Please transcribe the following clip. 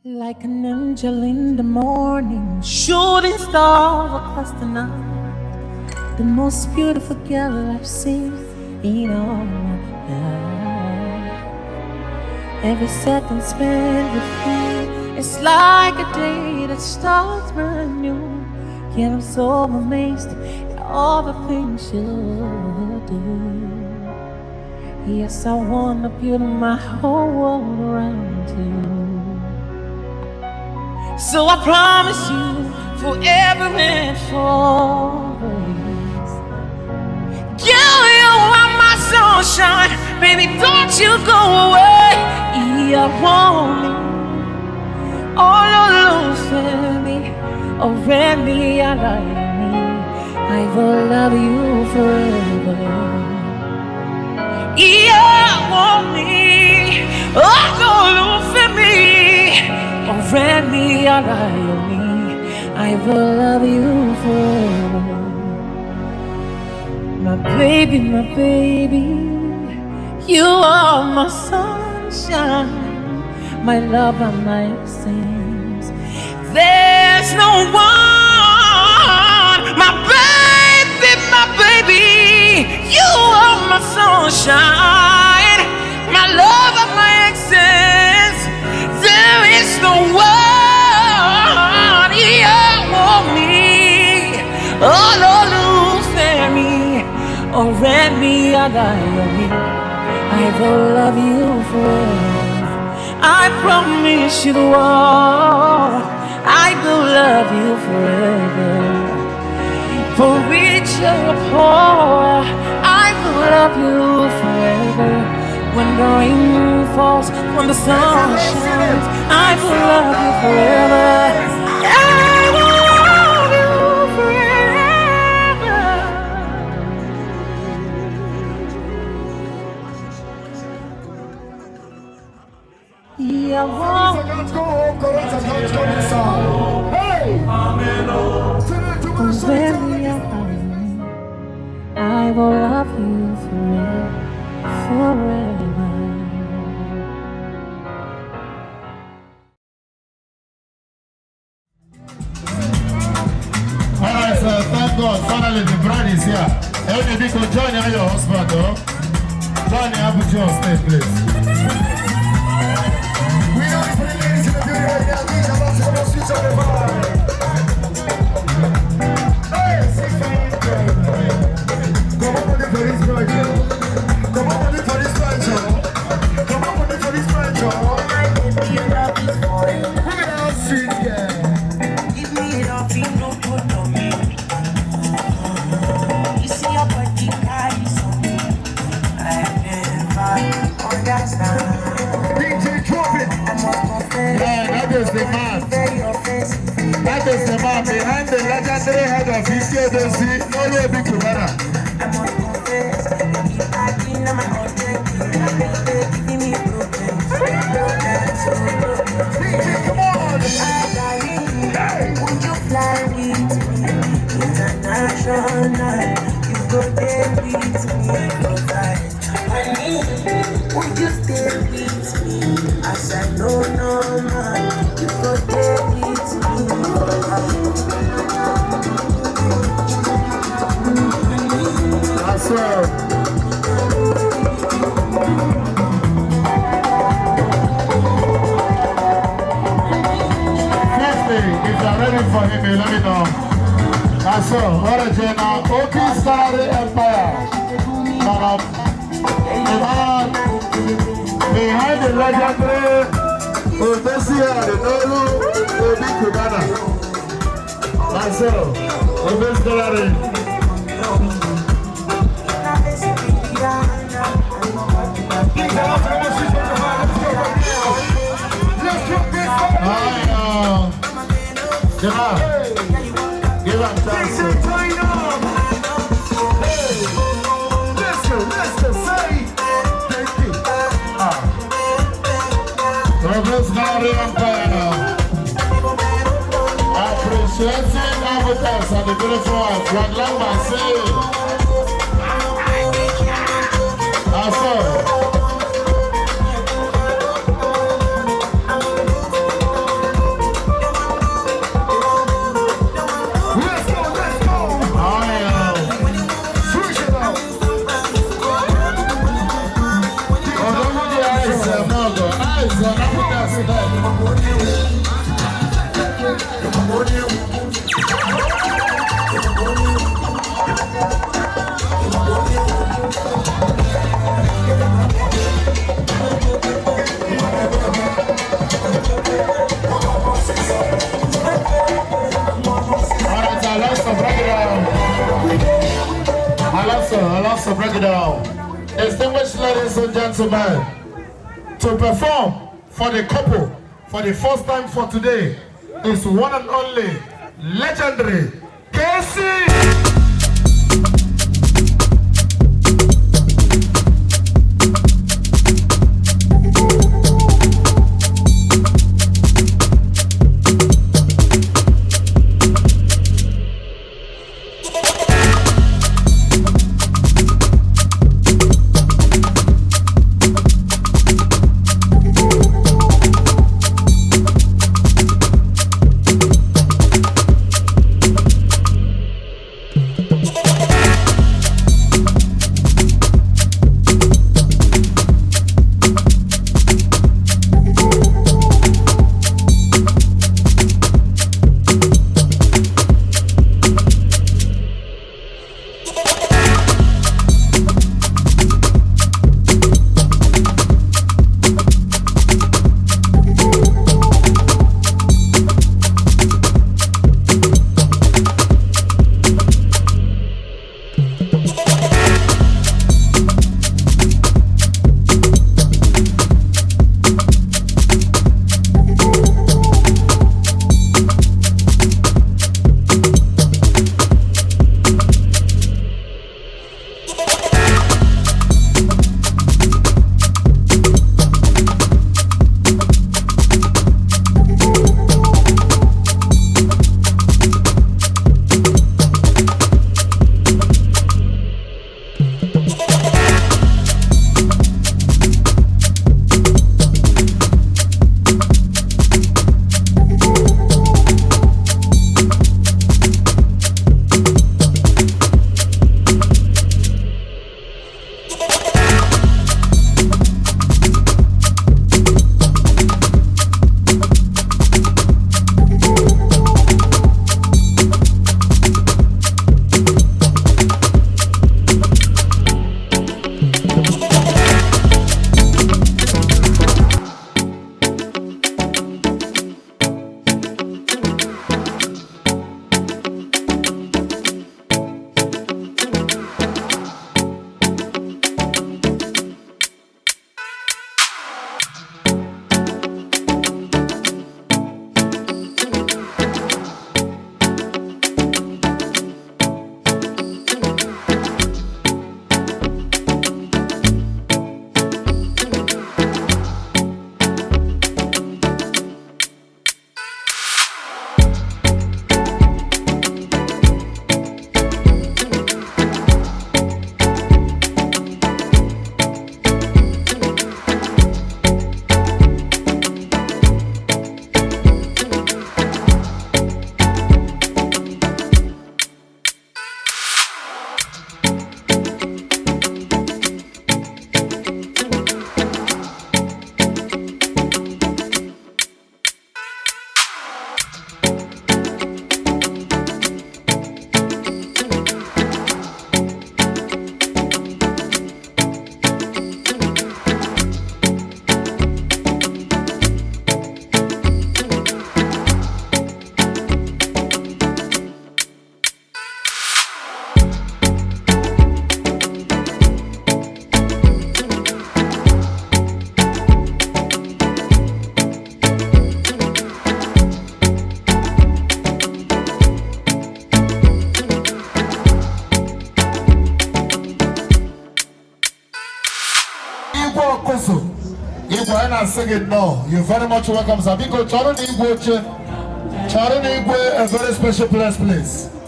Like an angel in the morning, shooting stars across the night. The most beautiful girl I've seen in all my life. Every second spent with you is like a day that starts brand new. Yet I'm so amazed at all the things you do. Yes, I wanna build my whole world around you. So I promise you forever and always, you are my sunshine, baby, don't you go away. I want me, all alone me, already I like me. I will love you forever. I want me, all alone me. Already I like me, I will love you forever. My baby, you are my sunshine, my love and my essence. There's no one, my baby, you are my sunshine, my love and my essence. There is no one, yeah, want me, all over me, already I like me. I will love you forever. I promise you all, I will love you forever. For which you're poor, I will love you forever. When the rain falls, when the sun shines, I will love you forever. I will love you forever. Yeah, I want I will love you forever, forever. Alright, so thank God, finally the bride is here. Everybody can join your husband, though. Join your Abu John stage, please. We know it's pretty ladies in the building right now. These are about to come on, switch on the vibe. Hey, come on with it for this bride, yo. Come on with it for this bride, yo. Come on with it for this bride, yo. Bring it out, sweet girl. Give me nothing, no good on me. You see your body carry something I never understand. DJ, drop it. Yeah, that is the man. That is the man behind the legendary head of ECDC, Obi Cubana. I must confess, you keep acting on my object. Giving me problems. DJ, come on. Would you fly with me? International, you go there with me. Would you stay with me? As I know no man, you go there with me. That's right. Firstly, if you're ready for him, you let me know. That's all. What a general. Obi Empire. The man behind the legendary Odesia, the Nolu, Obi Cubana. That's all. Obi Gallery. Jamal, give up chance. Listen, say thank you. Province Nigerian Empire. Appreciating avatars and the beautiful ones. Like Lama say. I saw. I'll break it down. Distinguished ladies and gentlemen, to perform for the couple for the first time for today is one and only legendary kaycee. If I not sing it now, you're very much welcome. Sabiko, Charon Igwe, a very special place, please.